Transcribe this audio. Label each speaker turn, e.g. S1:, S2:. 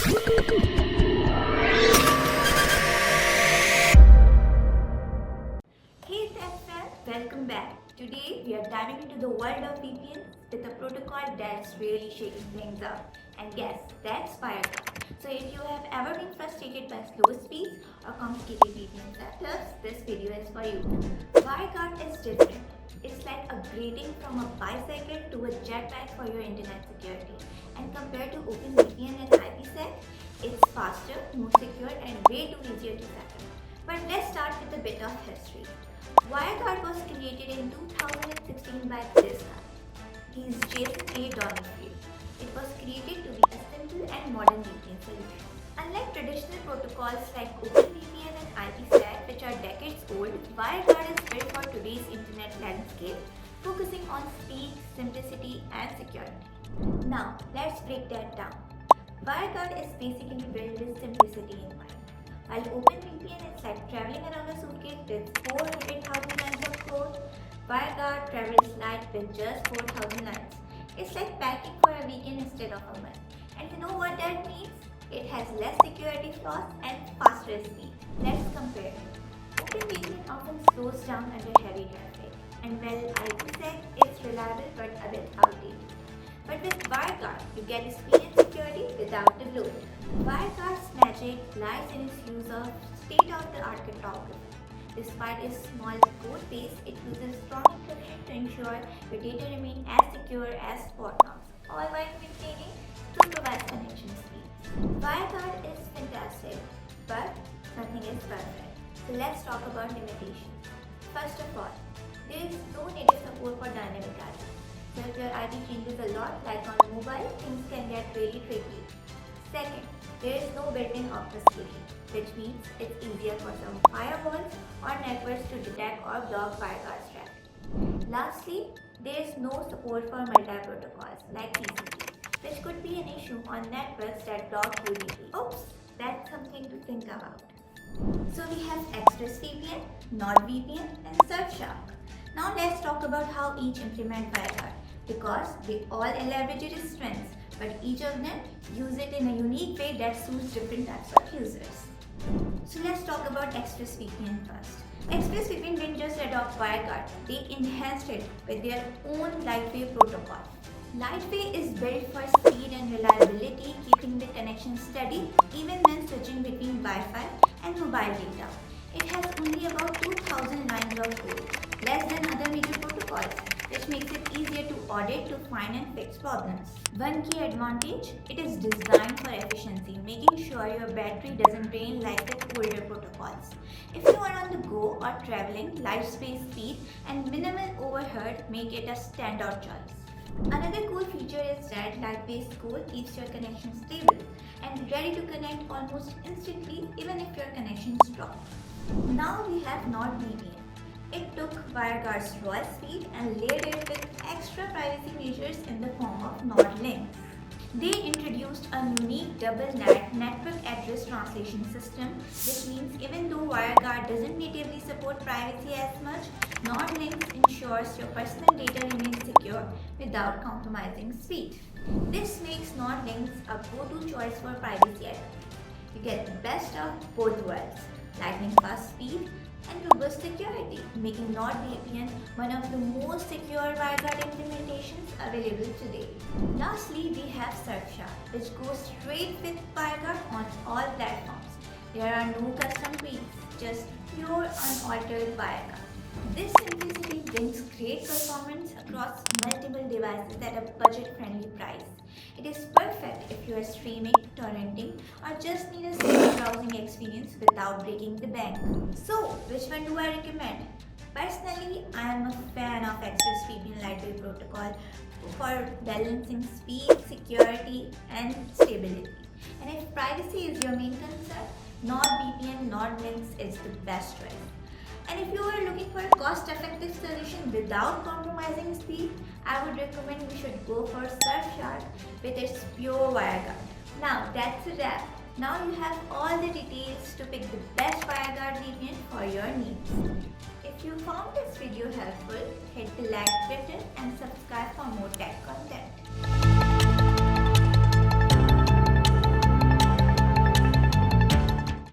S1: Hey Tech welcome back. Today we are diving into the world of VPNs with a protocol that's really shaking things up. And guess, that's WireGuard. So if you have ever been frustrated by slow speeds or complicated VPN setups, this video is for you. WireGuard is different. It's like upgrading from a bicycle to a jetpack for your internet security. And compared to OpenVPN and IPsec, it's faster, more secure, and way too easier to set up. But let's start with a bit of history. WireGuard was created in 2016 by this guy. He's Jason A. Donenfeld. It was created to be a simple and modern VPN solution. Unlike traditional protocols like OpenVPN and IPsec, which are decades old, WireGuard is built for today's internet landscape, focusing on speed, simplicity, and security. Now, let's break that down. WireGuard is basically built with simplicity in mind. While OpenVPN is like traveling around a suitcase with 400,000 lines of code, WireGuard travels light with just 4,000 lines. It's like packing for a weekend instead of a month. And you know what that means? It has less security flaws and faster speed. Let's compare. OpenVPN often slows down under heavy traffic, and while IPsec is reliable but a bit outdated. But with WireGuard, you get speed and security without the load. WireGuard's magic lies in its use of state-of-the-art cryptography. Despite its small code base, it uses strong encryption to ensure your data remain as secure as Fortnite, all while maintaining supervised connection speeds. WireGuard is fantastic, but nothing is perfect. So let's talk about limitations. First of all, there is no native support for dynamic IP. So if your IP changes a lot, like on mobile, things can get really tricky. Second, there is no built-in obfuscation, which means it's easier for some firewalls or networks to detect or block WireGuard's traffic. Lastly, there is no support for multi-protocols like TCP, which could be an issue on networks that block UDP. Oops, that's something to think about. So we have ExpressVPN, NordVPN, and Surfshark. Now let's talk about how each implement WireGuard, because they all leverage its strengths, but each of them use it in a unique way that suits different types of users. So let's talk about ExpressVPN first. ExpressVPN didn't just adopt WireGuard, they enhanced it with their own Lightwave protocol. Lightwave is built for speed and reliability, keeping the connection steady even when switching between Wi-Fi and mobile data. It has only about 2,000 lines of code, less than other major protocols, which makes it easier to audit, to find and fix problems. One key advantage, it is designed for efficiency, making sure your battery doesn't drain like with older protocols. If you are on the go or traveling, light space speed and minimal overhead make it a standout choice. Another cool feature is that Lightwave code keeps your connection stable and ready to connect almost instantly even if your connection is dropped. Now we have NordVPN. It took WireGuard's raw speed and layered it with extra privacy measures in the form of NordLynx. They introduced a unique double NAT network address translation system, which means even though WireGuard doesn't natively support privacy as much, NordLynx ensures your personal data remains secure without compromising speed. This makes NordLynx a go-to choice for privacy attacks. You get the best of both worlds, lightning fast speed and robust security, making NordVPN one of the most secure WireGuard implementations available today. Lastly, we have Surfshark, which goes straight with WireGuard on all platforms. There are no custom tweaks, just pure unaltered WireGuard. This simplicity brings great performance across multiple devices at a budget-friendly price. It is perfect if you are streaming, torrenting, or just need a simple browsing experience without breaking the bank. So, which one do I recommend? Personally, I am a fan of ExpressVPN Lightwave protocol for balancing speed, security, and stability. And if privacy is your main concern, NordVPN NordLynx is the best choice. And if you are looking for a cost-effective solution without compromising speed, I would recommend you should go for Surfshark with its pure WireGuard. Now that's a wrap. Now you have all the details to pick the best WireGuard VPN for your needs. If you found this video helpful, hit the like button and subscribe for more tech content.